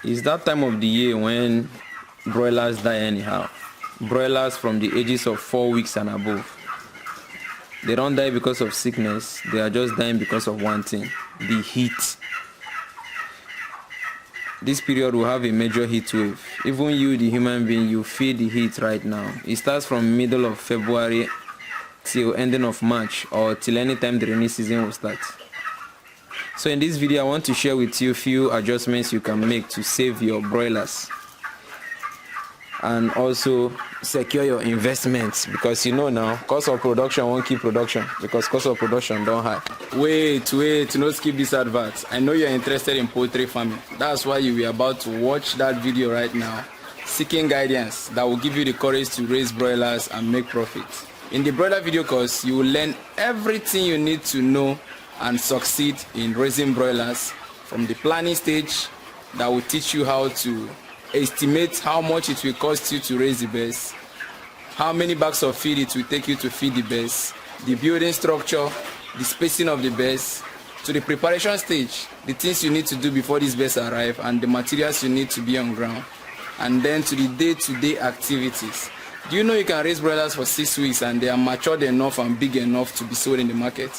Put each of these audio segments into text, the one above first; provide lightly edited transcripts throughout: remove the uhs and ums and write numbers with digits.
It's that time of the year when broilers die anyhow. Broilers from the ages of 4 weeks and above. They don't die because of sickness, they are just dying because of one thing, the heat. This period will have a major heat wave. Even you, the human being, you feel the heat right now. It starts from middle of February till ending of March, or till any time the rainy season will start. So in this video, I want to share with you a few adjustments you can make to save your broilers and also secure your investments, because you know now cost of production won't keep production because cost of production don't high. Wait, no skip this advert. I know you're interested in poultry farming. That's why you were about to watch that video right now, seeking guidance that will give you the courage to raise broilers and make profit. In the broiler video course, you will learn everything you need to know and succeed in raising broilers, from the planning stage that will teach you how to estimate how much it will cost you to raise the birds, how many bags of feed it will take you to feed the birds, the building structure, the spacing of the birds, to the preparation stage, the things you need to do before these birds arrive and the materials you need to be on ground, and then to the day-to-day activities. Do you know you can raise broilers for 6 weeks and they are matured enough and big enough to be sold in the market?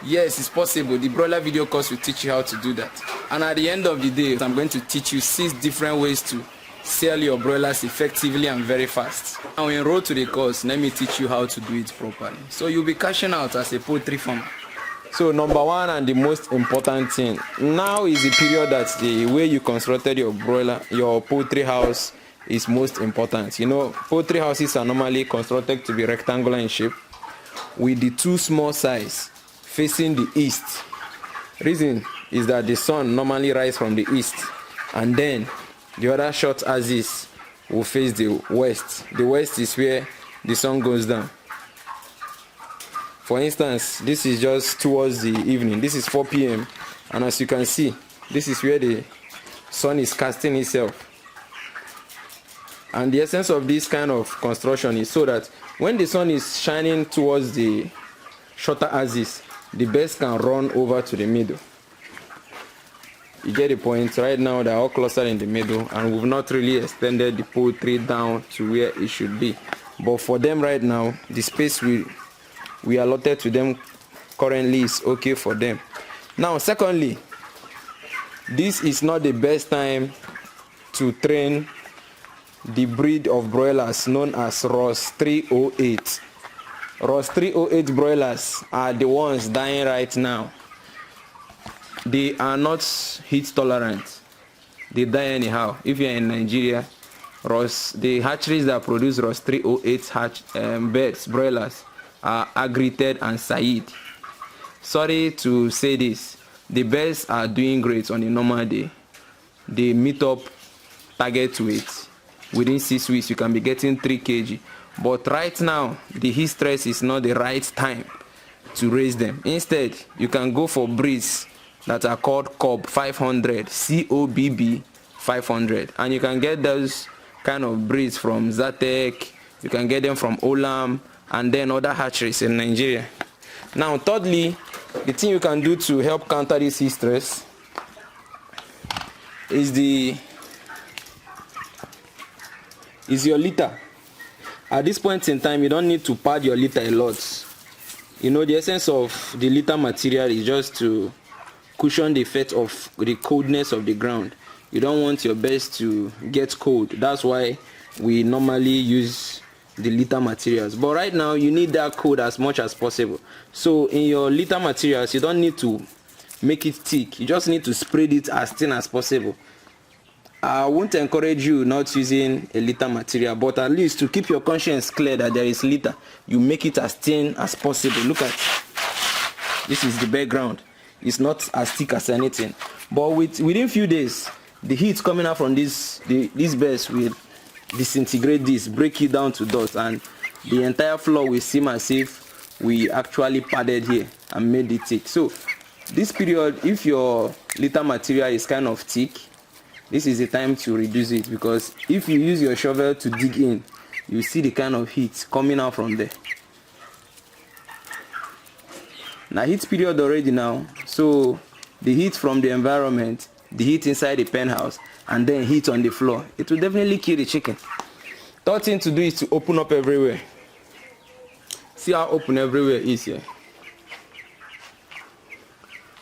Yes, it's possible. The broiler video course will teach you how to do that. And at the end of the day, I'm going to teach you 6 different ways to sell your broilers effectively and very fast. Now enroll to the course, let me teach you how to do it properly, so you'll be cashing out as a poultry farmer. So number one and the most important thing, now is the period that the way you constructed your poultry house is most important. You know, poultry houses are normally constructed to be rectangular in shape with the 2 small sides facing the east. Reason is that the sun normally rises from the east, and then the other short axis will face the west. The west is where the sun goes down. For instance, this is just towards the evening. This is 4 p.m. and as you can see, this is where the sun is casting itself. And the essence of this kind of construction is so that when the sun is shining towards the shorter axis, the birds can run over to the middle. You get the point? Right now they're all clustered in the middle and we've not really extended the poultry down to where it should be. But for them right now, the space we allotted to them currently is okay for them. Now secondly, this is not the best time to train the breed of broilers known as Ross 308. Ross 308 broilers are the ones dying right now. They are not heat tolerant. They die anyhow. If you're in Nigeria, the hatcheries that produce Ross 308 birds, broilers, are Agrited and Said. Sorry to say this, the birds are doing great on a normal day. They meet up target weight. Within 6 weeks, you can be getting 3 kg. But right now, the heat stress is not the right time to raise them. Instead, you can go for breeds that are called Cobb 500, COBB 500. And you can get those kind of breeds from Zatek, you can get them from Olam, and then other hatcheries in Nigeria. Now, thirdly, the thing you can do to help counter this heat stress is your litter. At this point in time, you don't need to pad your litter a lot. You know, the essence of the litter material is just to cushion the effect of the coldness of the ground. You don't want your birds to get cold. That's why we normally use the litter materials. But right now, you need that cold as much as possible. So in your litter materials, you don't need to make it thick. You just need to spread it as thin as possible. I won't encourage you not using a litter material, but at least to keep your conscience clear that there is litter, you make it as thin as possible. Look at this, is the background. It's not as thick as anything, but within few days, the heat coming out from these birds will disintegrate this, break it down to dust, and the entire floor will seem as if we actually padded here and made it thick. So this period, if your litter material is kind of thick, this is the time to reduce it, because if you use your shovel to dig in, you see the kind of heat coming out from there. Now heat period already now, so the heat from the environment, the heat inside the pen house, and then heat on the floor, it will definitely kill the chicken. Third thing to do is to open up everywhere. See how open everywhere is here.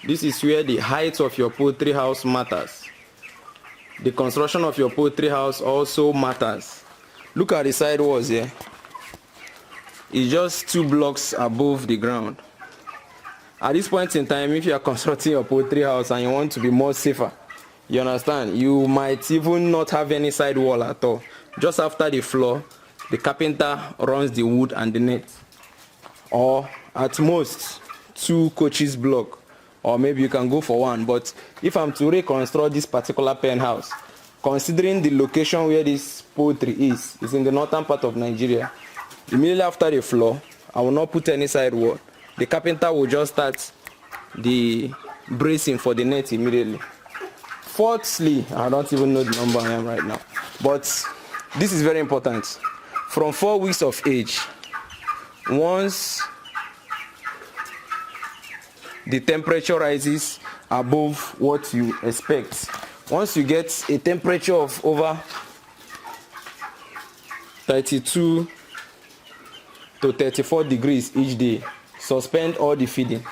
This is where the height of your poultry house matters. The construction of your poultry house also matters. Look at the side walls here. It's just 2 blocks above the ground. At this point in time, if you are constructing your poultry house and you want to be more safer, you understand, you might even not have any side wall at all. Just after the floor, the carpenter runs the wood and the net. Or at most 2 coaches block, or maybe you can go for 1. But if I'm to reconstruct this particular pen house, considering the location where this poultry is in the northern part of Nigeria, immediately after the floor, I will not put any side wall. The carpenter will just start the bracing for the net immediately. Fourthly, I don't even know the number I am right now, but this is very important. From 4 weeks of age, once the temperature rises above what you expect, once you get a temperature of over 32 to 34 degrees each day, suspend all the feeding.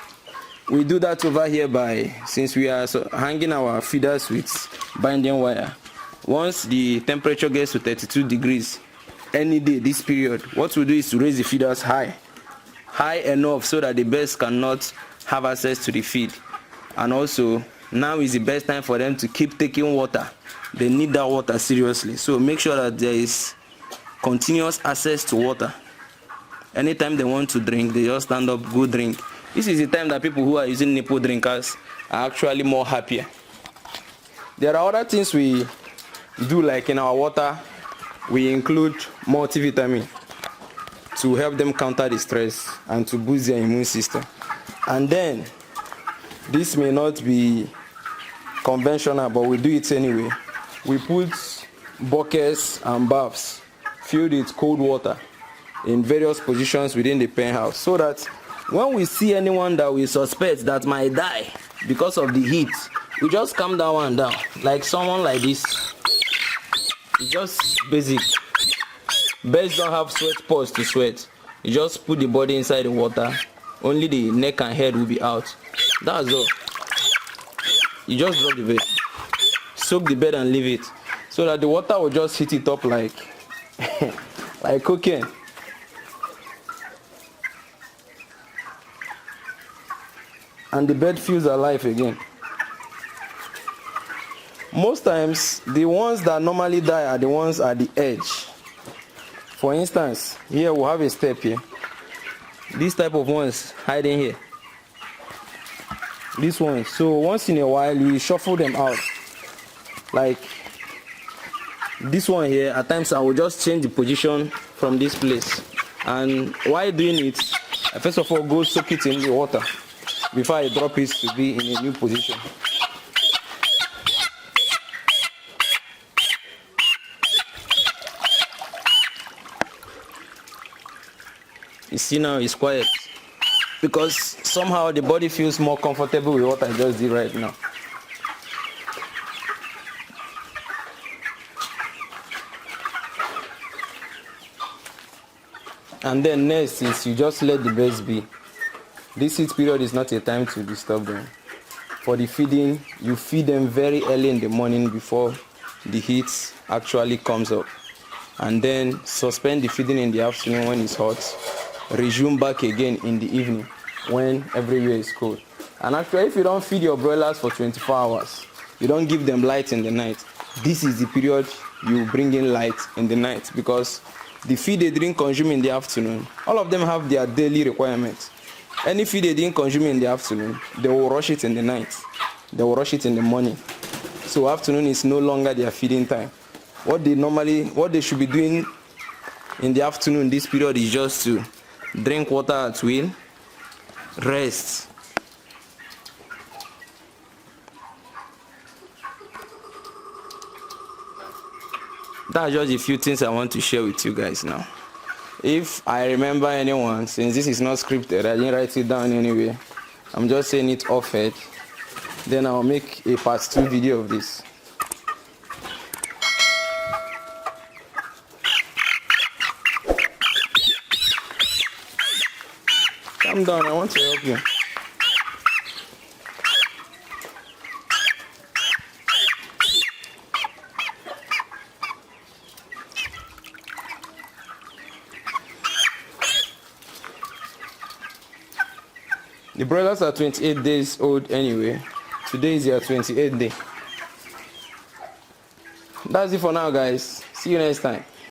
We do that over here by, since we are hanging our feeders with binding wire. Once the temperature gets to 32 degrees any day this period, what we do is to raise the feeders high enough so that the birds cannot have access to the feed. And also, now is the best time for them to keep taking water. They need that water seriously, so make sure that there is continuous access to water. Anytime they want to drink, they just stand up, go drink. This is the time that people who are using nipple drinkers are actually more happier. There are other things we do, like in our water, we include multivitamin to help them counter the stress and to boost their immune system. And then, this may not be conventional, but we do it anyway. We put buckets and baths filled with cold water in various positions within the pen house, so that when we see anyone that we suspect that might die because of the heat, we just calm that one down, like someone like this. It's just basic. Birds don't have sweat pores to sweat. You just put the body inside the water, only the neck and head will be out. That's all. You just drop the bed, soak the bed and leave it, so that the water will just heat it up like like cooking. And the bed feels alive again. Most times, the ones that normally die are the ones at the edge. For instance, here we have a step here. This type of ones hiding here. This one. So once in a while, we shuffle them out. Like this one here, at times I will just change the position from this place. And while doing it, I first of all go soak it in the water before I drop it to be in a new position. You see now it's quiet because somehow the body feels more comfortable with what I just did right now. And then next is you just let the birds be. This heat period is not a time to disturb them. For the feeding, you feed them very early in the morning before the heat actually comes up. And then suspend the feeding in the afternoon when it's hot. Resume back again in the evening when everywhere is cold. And actually, if you don't feed your broilers for 24 hours, you don't give them light in the night, this is the period you bring in light in the night, because the feed they didn't consume in the afternoon, all of them have their daily requirements. Any feed they didn't consume in the afternoon, they will rush it in the night. They will rush it in the morning. So afternoon is no longer their feeding time. What they should be doing in the afternoon, this period, is just to drink water at will, rest. That's just a few things I want to share with you guys now. If I remember anyone, since this is not scripted, I didn't write it down anyway, I'm just saying it off head, then I'll make a part 2 video of this. Calm down, I want to help you. The broilers are 28 days old anyway. Today is their 28th day. That's it for now, guys. See you next time.